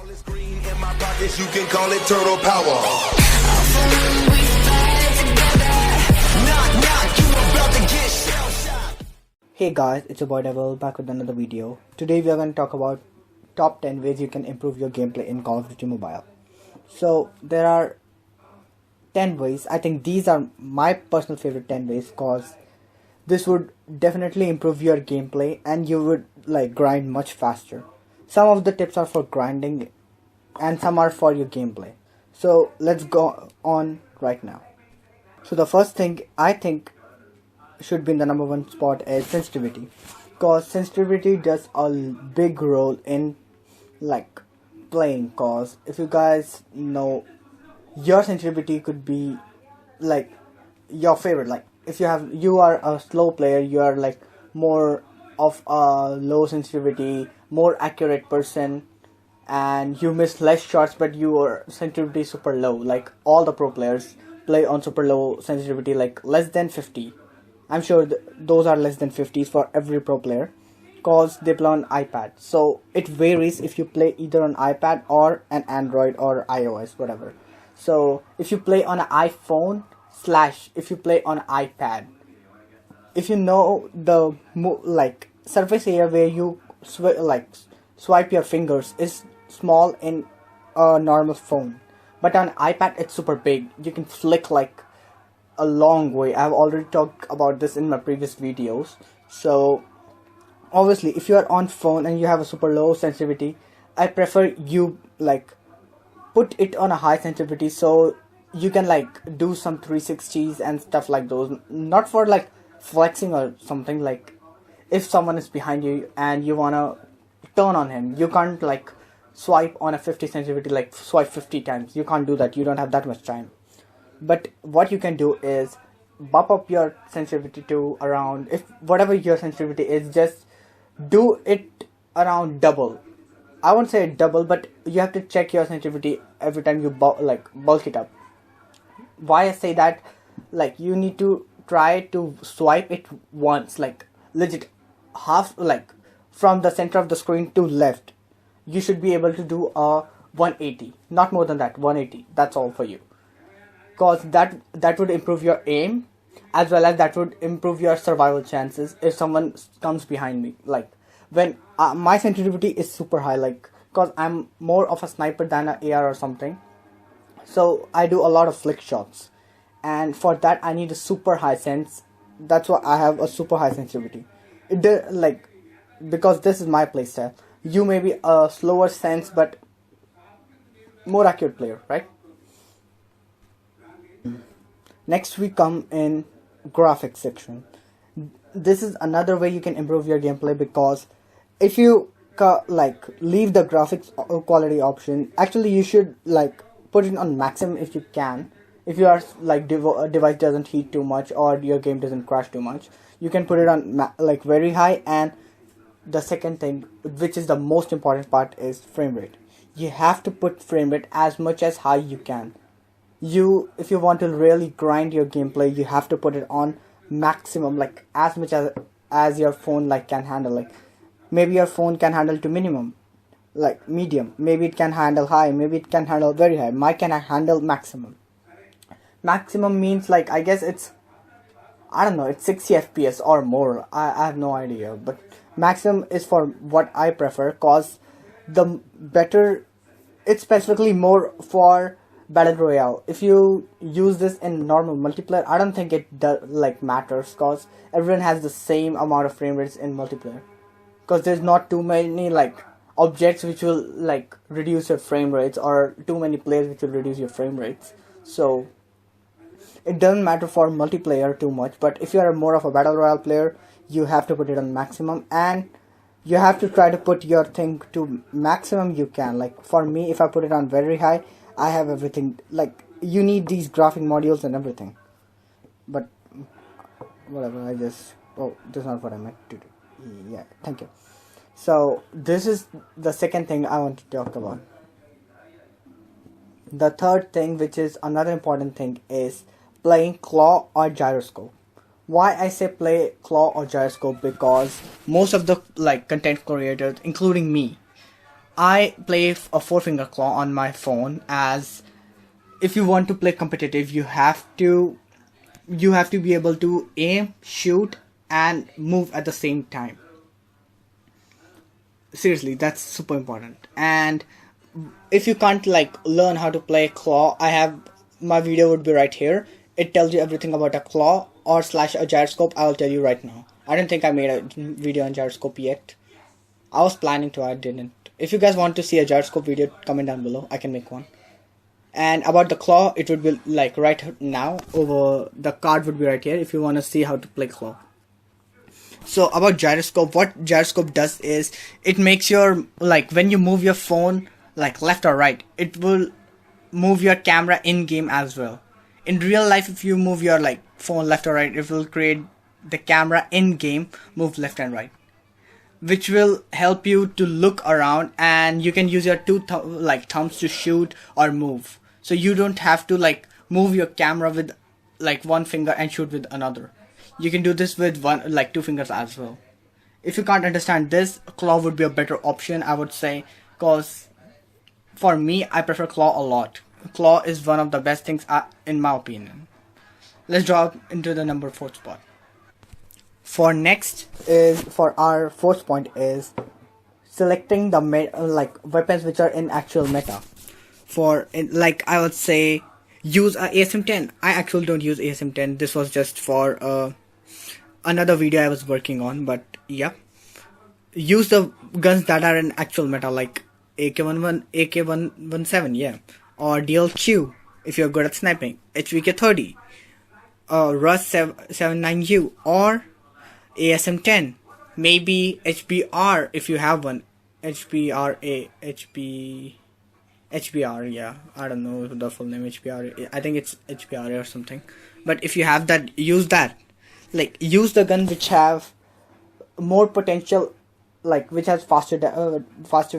All this green in my pockets, you can call it turtle power. Hey guys, it's your boy Devil back with another video. Today we are going to talk about top 10 ways you can improve your gameplay in Call of Duty Mobile. So there are 10 ways. I think these are my personal favorite 10 ways because this would definitely improve your gameplay and you would like grind much faster. Some of the tips are for grinding and some are for your gameplay. So let's go on right now. So the first thing I think should be in the number one spot is sensitivity, because sensitivity does a big role in like playing. Cause if you guys know, your sensitivity could be like your favorite. Like if you are a slow player, you are like more of a low sensitivity, more accurate person, and you miss less shots, but your sensitivity is super low. Like all the pro players play on super low sensitivity, like less than 50. I'm sure those are less than 50s for every pro player, cause they play on iPad. So it varies if you play either on iPad or an Android or iOS, whatever. So if you play on an iPhone / if you play on iPad, if you know the like surface area where you swipe your fingers is small in a normal phone, but on iPad it's super big. You can flick like a long way. I've already talked about this in my previous videos. So obviously if you are on phone and you have a super low sensitivity, I prefer you like put it on a high sensitivity so you can like do some 360s and stuff like those. Not for like flexing or something. Like if someone is behind you and you wanna turn on him, you can't like swipe on a 50 sensitivity, like swipe 50 times. You can't do that. You don't have that much time. But what you can do is bump up your sensitivity to around, if whatever your sensitivity is, just do it around double. I won't say double, but you have to check your sensitivity every time you bulk it up. Why I say that, like you need to try to swipe it once, like legit half, like from the center of the screen to left. You should be able to do a 180, not more than that. 180, that's all for you. Because that would improve your aim, as well as that would improve your survival chances if someone comes behind me. Like when my sensitivity is super high, like because I'm more of a sniper than an AR or something, so I do a lot of flick shots, and for that I need a super high sense. That's why I have a super high sensitivity. Like because this is my playstyle. You may be a slower sense but more accurate player, right? Next we come in graphics section. This is another way you can improve your gameplay, because if you like leave the graphics quality option, actually you should like put it on maximum if you can. If your like device doesn't heat too much or your game doesn't crash too much, you can put it on like very high. And the second thing, which is the most important part, is frame rate. You have to put frame rate as much as high you can. If you want to really grind your gameplay, you have to put it on maximum, like as much as your phone like can handle. Like maybe your phone can handle to minimum, like medium, maybe it can handle high, maybe it can handle very high. Mine can handle maximum. Maximum means like, I guess it's, I don't know, it's 60 FPS or more. I have no idea, but maximum is for what I prefer, cause the better, it's specifically more for Battle Royale. If you use this in normal multiplayer, I don't think it like matters, cause everyone has the same amount of frame rates in multiplayer. Cause there's not too many like objects which will like reduce your frame rates, or too many players which will reduce your frame rates. So it doesn't matter for multiplayer too much. But if you are more of a Battle Royale player, you have to put it on maximum, and you have to try to put your thing to maximum you can. Like for me, if I put it on very high, I have everything. Like you need these graphic modules and everything. But whatever, this is not what I meant to do. Yeah, thank you. So this is the second thing I want to talk about. The third thing, which is another important thing, is playing claw or gyroscope. Why I say play claw or gyroscope? Because most of the like content creators, including me, I play a 4-finger claw on my phone, as if you want to play competitive, you have to be able to aim, shoot, and move at the same time. Seriously, that's super important. And if you can't like learn how to play claw, I have my video would be right here. It tells you everything about a claw or slash a gyroscope. I'll tell you right now. I don't think I made a video on gyroscope yet. I was planning to, I didn't. If you guys want to see a gyroscope video, comment down below. I can make one. And about the claw, it would be like right now. Over the card would be right here if you want to see how to play claw. So about gyroscope, what gyroscope does is it makes your, like when you move your phone like left or right, it will move your camera in game as well. In real life, if you move your like phone left or right, it will create the camera in game move left and right, which will help you to look around, and you can use your two thumbs to shoot or move. So you don't have to like move your camera with like one finger and shoot with another. You can do this with two fingers as well. If you can't understand this, claw would be a better option, I would say, cause for me, I prefer claw a lot. Claw is one of the best things in my opinion. Let's drop into the number 4th spot. For our 4th point is selecting the weapons which are in actual meta. I would say use a ASM-10. I actually don't use ASM-10. This was just for another video I was working on, but yeah. Use the guns that are in actual meta, like AK-11, AK-117, yeah, or DLQ if you're good at sniping, HVK-30, Rust 79U, or ASM-10, maybe HBR if you have one, HBR, yeah, I don't know the full name, HBR, I think it's HBR or something, but if you have that, use that. Like, use the gun which have more potential, like which has faster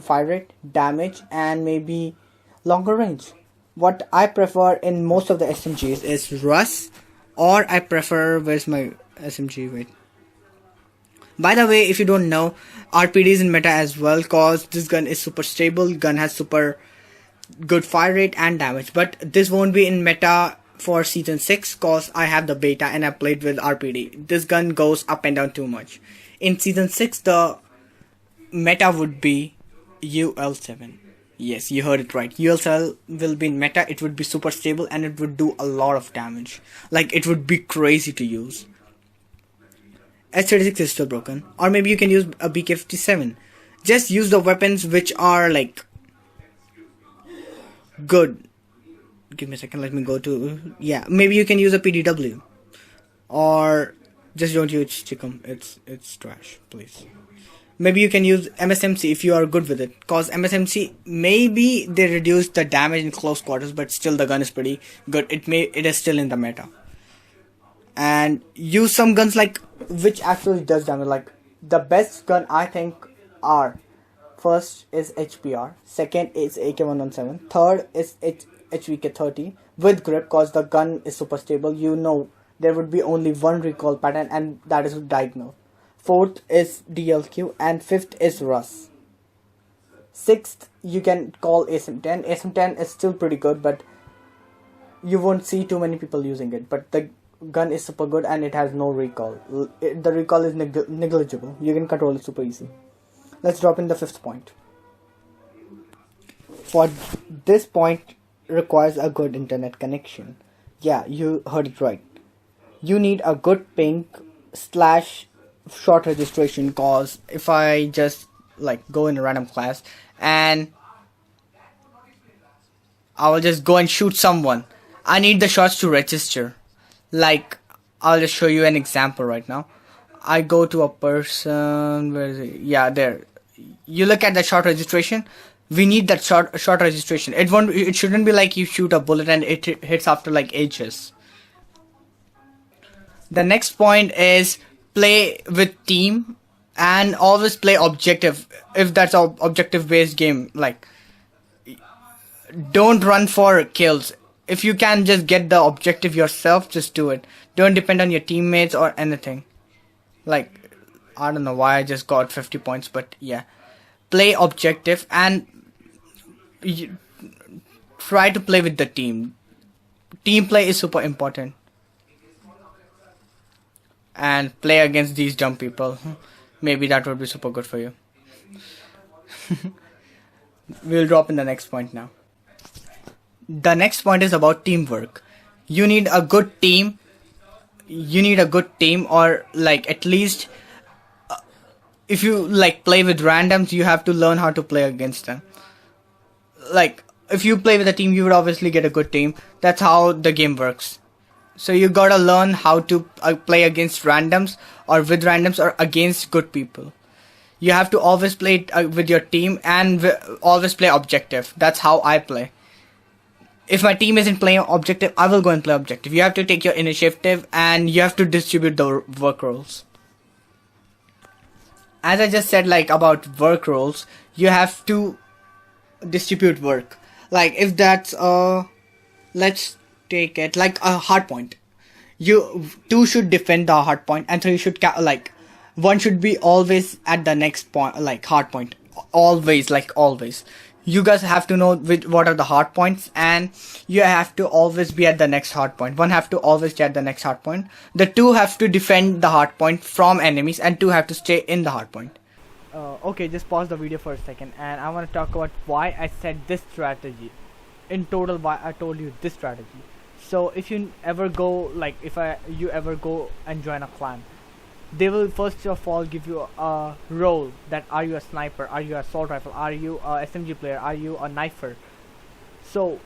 fire rate, damage, and maybe longer range. What I prefer in most of the SMGs is Rust, or I prefer, where's my SMG, wait. By the way, if you don't know, RPD is in meta as well, cause this gun is super stable, gun has super good fire rate and damage, but this won't be in meta for season 6 cause I have the beta and I played with RPD. This gun goes up and down too much. In season 6, the meta would be UL7. Yes, you heard it right. UL7 will be in meta. It would be super stable and it would do a lot of damage. Like, it would be crazy to use. S36 is still broken. Or maybe you can use a BK57. Just use the weapons which are like good. Give me a second, let me go to, yeah, maybe you can use a PDW, or just don't use Chickum, it's trash, please. Maybe you can use MSMC if you are good with it, cause MSMC, maybe they reduce the damage in close quarters, but still the gun is pretty good. It is still in the meta. And use some guns like which actually does damage. Like, the best gun I think are, first is HBR, second is AK-117, third is HVK-30 with grip, cause the gun is super stable. You know there would be only one recoil pattern, and that is diagonal. Fourth is DLQ, and fifth is Rust. Sixth, you can call ASM-10. ASM-10 is still pretty good, but you won't see too many people using it. But the gun is super good and it has no recoil. The recoil is negligible. You can control it super easy. Let's drop in the 5th point. For this point, requires a good internet connection. Yeah, you heard it right. You need a good ping / short registration, cause if I just like go in a random class and I will just go and shoot someone, I need the shots to register. Like, I'll just show you an example right now. I go to a person, where is it? Yeah, there. You look at the short registration. We need that short registration. It shouldn't be like you shoot a bullet and it hits after like ages. The next point is play with team and always play objective. If that's an objective based game, like, don't run for kills. If you can just get the objective yourself, just do it. Don't depend on your teammates or anything. Like, I don't know why I just got 50 points, but yeah. play objective and try to play with the team. Team play is super important. And play against these dumb people. Maybe that would be super good for you. We'll drop in the next point now. The next point is about teamwork. You need a good team. Or like at least if you like play with randoms, you have to learn how to play against them. Like if you play with a team, you would obviously get a good team. That's how the game works. So you gotta learn how to play against randoms or with randoms or against good people. You have to always play with your team and always play objective. That's how I play. If my team isn't playing objective, I will go and play objective. You have to take your initiative and you have to distribute the work roles. As I just said, like about work roles, you have to distribute work. Like if that's let's take it like a hard point. Two should defend the hard point and three should one should be always at the next point, like hard point. Always. You guys have to know what are the hard points and you have to always be at the next hard point. One have to always be at the next hard point. The two have to defend the hard point from enemies and two have to stay in the hard point. Okay, just pause the video for a second and I want to talk about why I said this strategy. In total, why I told you this strategy. So if you ever go, like you ever go and join a clan, they will first of all give you a role that are you a sniper, are you a assault rifle, are you a SMG player, are you a knifer. So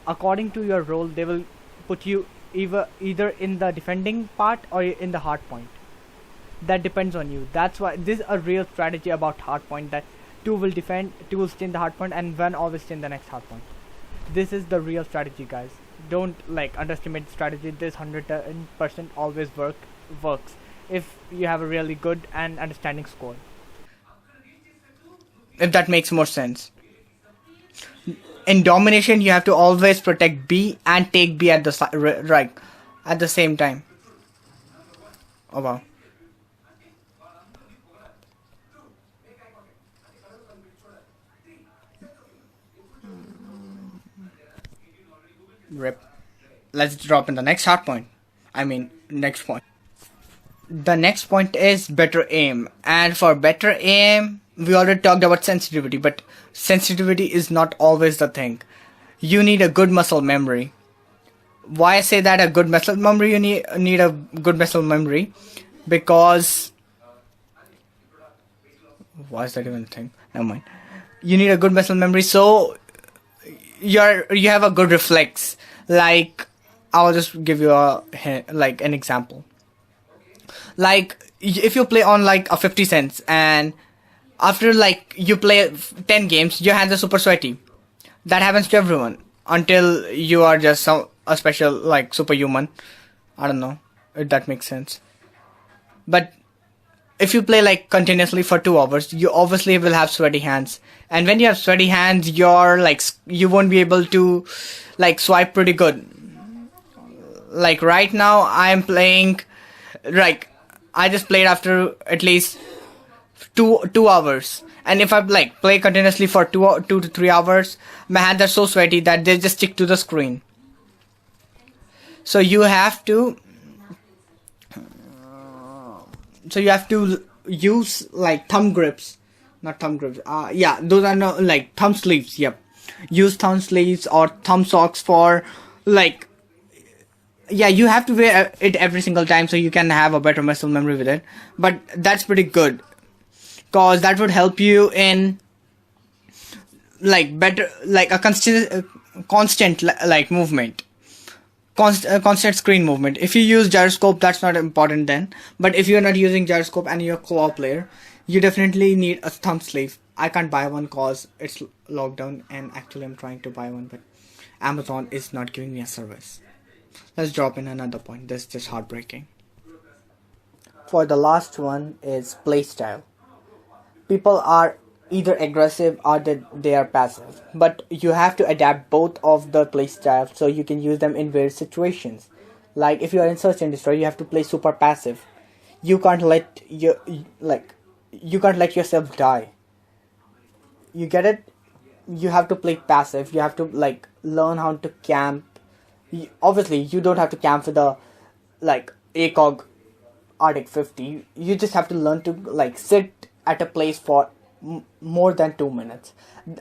according to your role they will put you either in the defending part or in the hard point. That depends on you. That's why this is a real strategy about hard point, that two will defend, two will stay in the hard point and one always stay in the next hard point. This is the real strategy, guys. Don't underestimate the strategy. This 100% always works if you have a really good and understanding score. If that makes more sense. In domination, you have to always protect B and take B at the at the same time. Oh wow. Rip. Let's drop in the next hard point. Next point. The next point is better aim. And for better aim, we already talked about sensitivity, but sensitivity is not always the thing. You need a good muscle memory. Why I say that a good muscle memory? You need a good muscle memory because why is that even a thing? Never mind. You need a good muscle memory, so you have a good reflex. Like I'll just give you an example. Like if you play on a 50 cents and after you play 10 games, your hands are super sweaty. That happens to everyone until you are just a special superhuman. I don't know if that makes sense. But if you play continuously for 2 hours, you obviously will have sweaty hands. And when you have sweaty hands, you won't be able to swipe pretty good. Like right now, I'm playing. I just played after at least 2 hours, and if I play continuously for 2 to 3 hours, my hands are so sweaty that they just stick to the screen. So you have to use thumb grips, not thumb grips. Yeah, those are no thumb sleeves. Yep, use thumb sleeves or thumb socks for yeah, you have to wear it every single time so you can have a better muscle memory with it. But that's pretty good, cause that would help you in better a constant movement, constant screen movement. If you use gyroscope, that's not important then. But if you're not using gyroscope and you're a claw player, you definitely need a thumb sleeve. I can't buy one cause it's lockdown, and actually I'm trying to buy one, but Amazon is not giving me a service. Let's drop in another point. This is just heartbreaking. For the last one is playstyle. People are either aggressive or they are passive, but you have to adapt both of the playstyles so you can use them in various situations. Like if you are in search and destroy, you have to play super passive. You can't let yourself die. you get it. You have to play passive. You have to like learn how to camp. Obviously, you don't have to camp with a like ACOG Arctic 50. You just have to learn to like sit at a place for more than 2 minutes.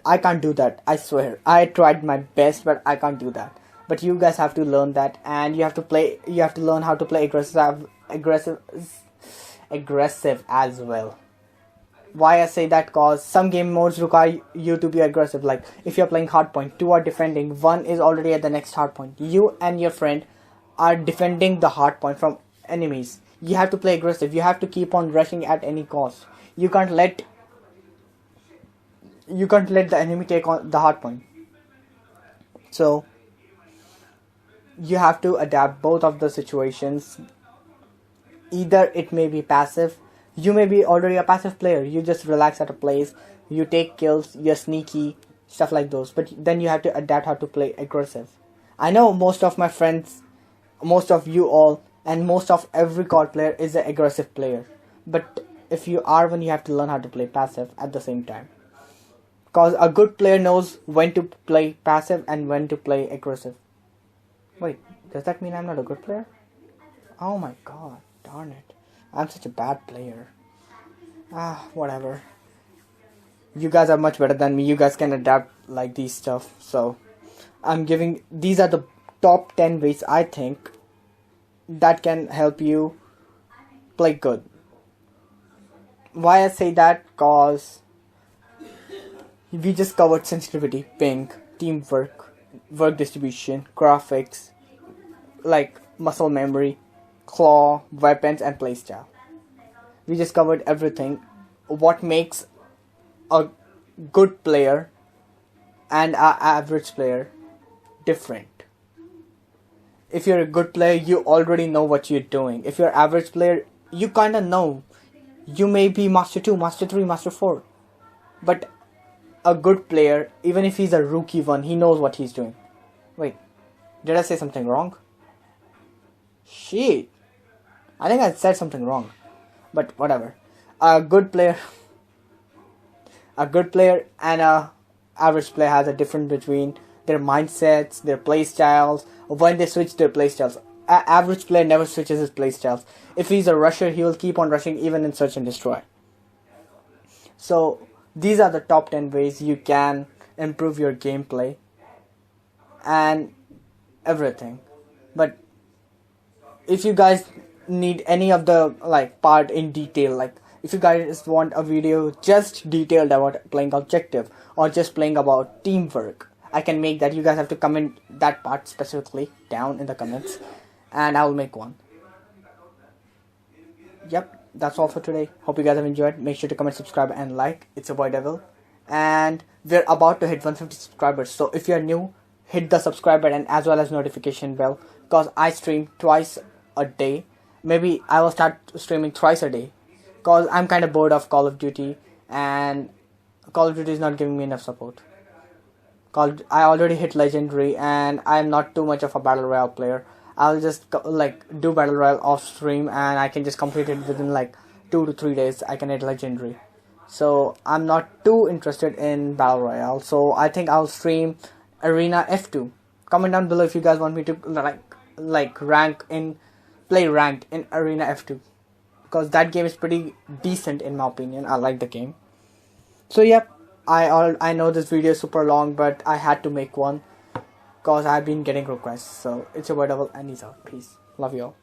I can't do that. I swear. I tried my best, but I can't do that. But you guys have to learn that, and you have to play. You have to learn how to play aggressive as well. Why I say that? Cause some game modes require you to be aggressive. Like if you're playing hardpoint, two are defending, one is already at the next hardpoint. You and your friend are defending the hardpoint from enemies. You have to play aggressive. You have to keep on rushing at any cost. You can't let the enemy take on the hardpoint. So you have to adapt both of the situations. Either it may be passive. You may be already a passive player. You just relax at a place. You take kills. You're sneaky. Stuff like those. But then you have to adapt how to play aggressive. I know most of my friends, most of you all, and most of every COD player is an aggressive player. But if you are one, you have to learn how to play passive at the same time. Because a good player knows when to play passive and when to play aggressive. Wait, does that mean I'm not a good player? Oh my god, darn it. I'm such a bad player. Whatever. You guys are much better than me. You guys can adapt like these stuff. So, these are the top 10 ways I think that can help you play good. Why I say that? Cause we just covered sensitivity, ping, teamwork, work distribution, graphics, like muscle memory, claw, weapons, and playstyle. We just covered everything. What makes a good player and an average player different. If you're a good player, you already know what you're doing. If you're an average player, you kinda know. You may be Master 2, Master 3, Master 4. But a good player, even if he's a rookie one, he knows what he's doing. Wait, did I say something wrong? Shit. I think I said something wrong. But whatever. A good player and a average player has a difference between their mindsets, their playstyles, when they switch their playstyles. An average player never switches his playstyles. If he's a rusher, he will keep on rushing even in search and destroy. So these are the top 10 ways you can improve your gameplay and everything. But if you guys need any of the like part in detail, like if you guys want a video just detailed about playing objective or just playing about teamwork, I can make that. You guys have to comment that part specifically down in the comments and I will make one. Yep, that's all for today. Hope you guys have enjoyed. Make sure to comment, subscribe, and like. It's your boy Devil, and we're about to hit 150 subscribers. So if you're new, hit the subscribe button as well as notification bell, because I stream twice a day. Maybe I will start streaming thrice a day, because I'm kind of bored of Call of Duty, and Call of Duty is not giving me enough support. I already hit legendary, and I'm not too much of a battle royale player. I'll just like do battle royale off stream, and I can just complete it within like 2 to 3 days. I can hit legendary, so I'm not too interested in battle royale. So I think I'll stream Arena F2. Comment down below if you guys want me to play ranked in Arena F2, because that game is pretty decent in my opinion. I like the game. So yep, I know this video is super long, but I had to make one because I've been getting requests. So it's your boy Double, and he's out. Peace. Love you all.